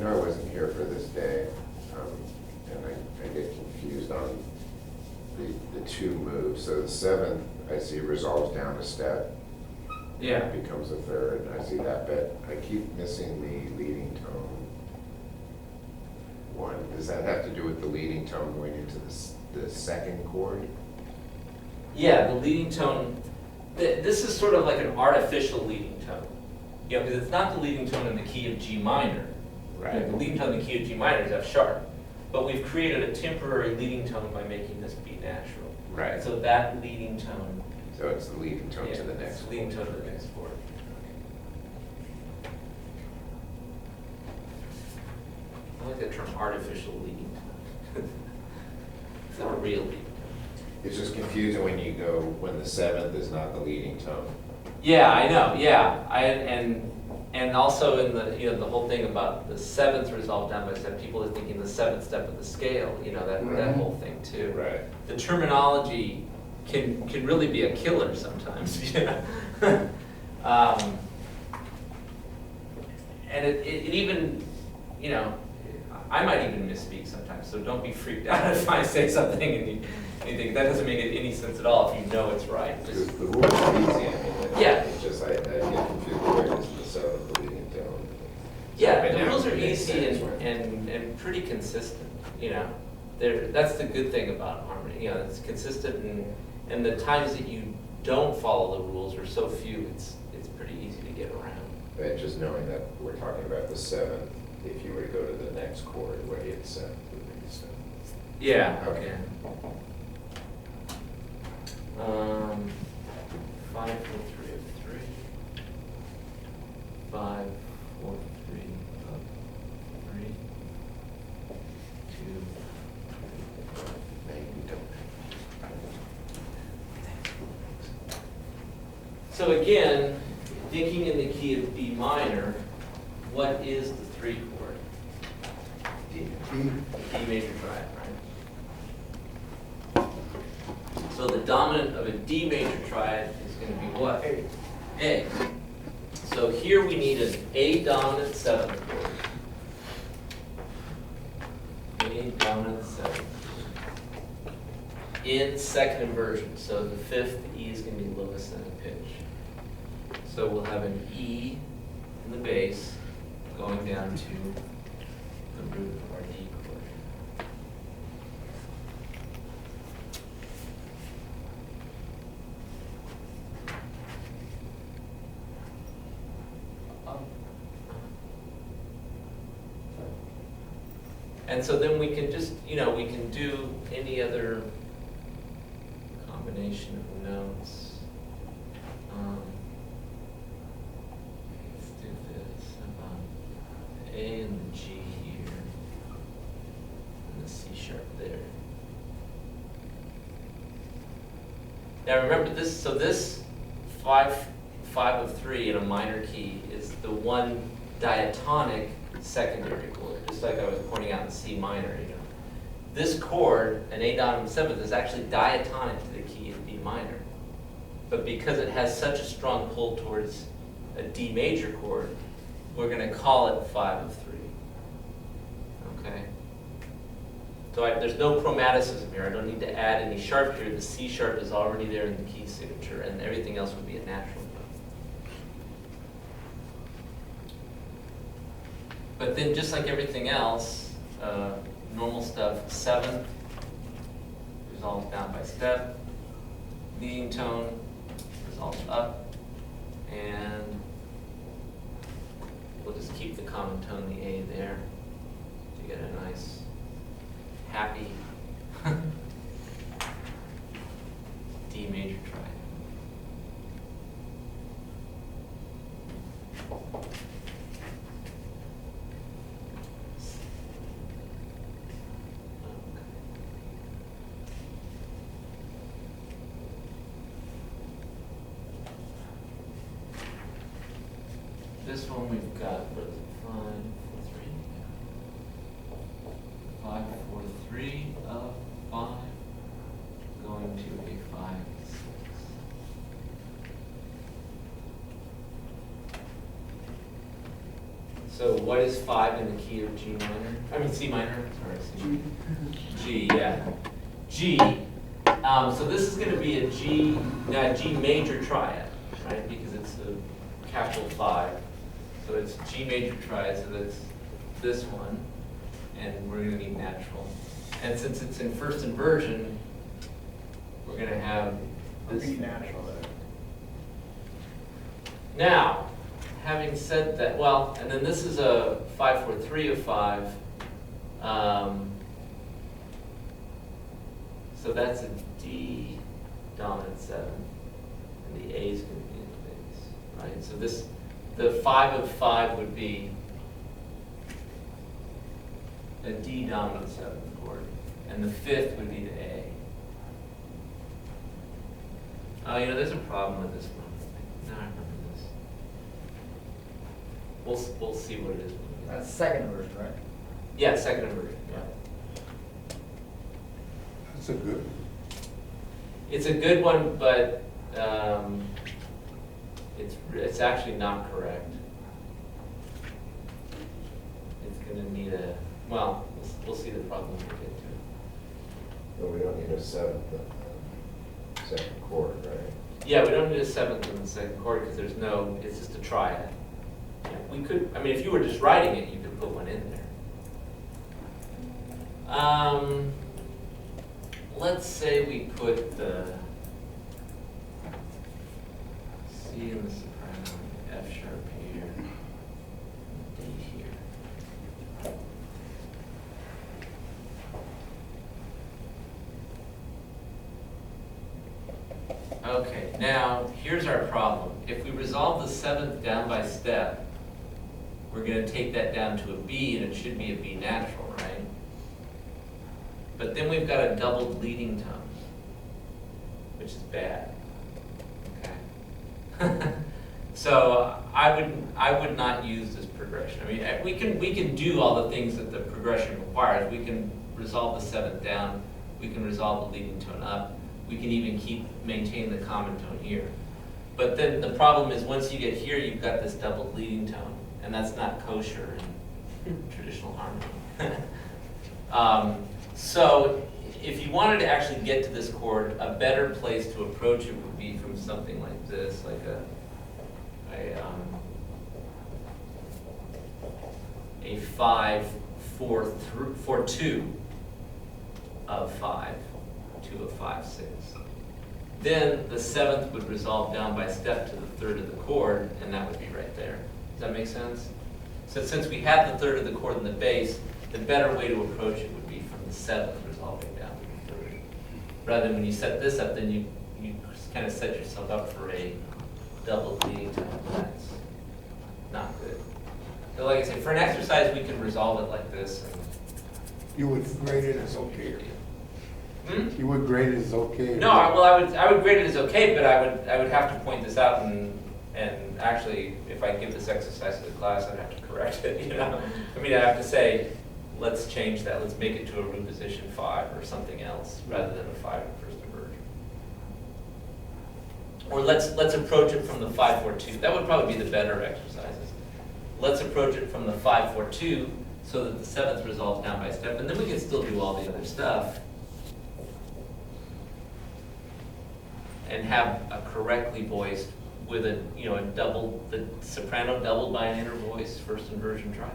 know I wasn't here for this day, and I get confused on the two moves. So the seventh, I see resolves down a step. Yeah. It becomes a third, I see that, but I keep missing the leading tone one. Does that have to do with the leading tone going into the second chord? Yeah, the leading tone, this is sort of like an artificial leading tone. You know, because it's not the leading tone in the key of G minor. Right. You know, the leading tone in the key of G minor is F sharp. But we've created a temporary leading tone by making this B natural. Right. So that leading tone. So it's the leading tone to the next it's the leading chord. tone to the next chord. I like that term, artificial leading tone. It's not a real leading tone. It's just confusing when you go, when the seventh is not the leading tone. Yeah, I know, yeah. And also in the, you know, the whole thing about the seventh resolved down by step, people are thinking the seventh step of the scale, you know, that whole thing too. Right. The terminology can really be a killer sometimes, you know. And it even, you know, I might even misspeak sometimes, so don't be freaked out if I say something and you think that doesn't make any sense at all if you know it's right. Because the rules are easy, I mean, Yeah. it's just, I get confused where it is the seventh, the leading tone. Yeah, Right the now, rules are it makes easy sense, right? and pretty consistent, you know. That's the good thing about harmony, you know, it's consistent and the times that you don't follow the rules are so few, it's pretty easy to get around. But just knowing that we're talking about the seventh, if you were to go to the next chord, where you hit seventh, would make sense. Yeah, Okay. 5, 4, 3 of 3. 5, 4, 3 of 3. 2. Maybe we don't. So again, thinking in the key of B minor, what is the 3 chord? D. D major triad, right? So the dominant of a D major triad is going to be what? A. So here we need an A dominant 7th chord. A dominant 7th. In second inversion, so the 5th E is going to be lowest in the pitch. So we'll have an E in the bass going down to the root of our D chord. And so then we can just, you know, we can do any other combination of notes. Let's do this. How about A and the G here, and the C sharp there. Now remember this, so this 5 of 3 in a minor key is the one diatonic secondary chord, just like I was pointing out in C minor, you know. This chord, an A dominant 7th, is actually diatonic to the key of B minor. But because it has such a strong pull towards a D major chord, we're going to call it 5 of 3. Okay? So there's no chromaticism here. I don't need to add any sharp here. The C sharp is already there in the key signature, and everything else would be a natural tone. But then just like everything else, normal stuff, 7th resolves down by step, leading tone resolves up, and we'll just keep the common tone, the A there, to get a nice, happy D major triad. This one we've got, what is it, 5, 4, 3? 5, 4, 3 of 5, going to a 5, 6. So what is 5 in the key of G minor? I mean C minor, sorry, C minor. G, yeah. G, so this is gonna be a G major triad, right? Because it's a capital 5. So it's G major triad, so that's this one, and we're gonna need natural. And since it's in first inversion, we're gonna have this. Natural there. Now, having said that, well, and then this is a 5-4-3 of 5. So that's a D dominant 7, and the A is going to be in the base, right? So this, the 5 of 5 would be a D dominant 7th chord, and the 5th would be the A. Oh, you know, there's a problem with this one. Now I remember this. We'll see what it is. That's second inversion, right? Yeah, second inversion. Yeah. That's a good. It's a good one, but it's actually not correct. It's going to need a, well, we'll see the problem when we get to it. But we don't need a 7th second chord, right? Yeah, we don't need a 7th in the second chord because there's no, it's just a triad. Yeah, we could, I mean, if you were just writing it, you could put one in there. Let's say we put the C in the soprano, F sharp here, D here. Okay, now here's our problem. If we resolve the 7th down by step, we're going to take that down to a B, and it should be a B natural, right? But then we've got a doubled leading tone, which is bad. Okay. So I would not use this progression. I mean, we can do all the things that the progression requires. We can resolve the 7th down. We can resolve the leading tone up. We can even maintain the common tone here. But then the problem is once you get here, you've got this doubled leading tone, and that's not kosher in traditional harmony. So if you wanted to actually get to this chord, a better place to approach it would be from something like this, like a 5-4-2 of 5, 2 of 5, 6. Then the 7th would resolve down by step to the 3rd of the chord, and that would be right there. Does that make sense? So since we have the 3rd of the chord in the bass, the better way to approach it would be from the 7th resolving down to the 3rd. Rather than when you set this up, then you kind of set yourself up for a double leading tone. That's not good. So like I said, for an exercise, we can resolve it like this. You would grade it as okay. Hmm? You would grade it as okay. No, I would grade it as okay, but I would have to point this out and actually, if I give this exercise to the class, I'd have to correct it, you know? I mean, I have to say, let's change that, let's make it to a root position 5 or something else, rather than a 5 in first inversion. Or let's approach it from the 5-4-2. That would probably be the better exercises. Let's approach it from the 5-4-2 so that the 7th resolves down by step, and then we can still do all the other stuff and have a correctly voiced with a, you know, the soprano doubled by an inner voice first inversion triad.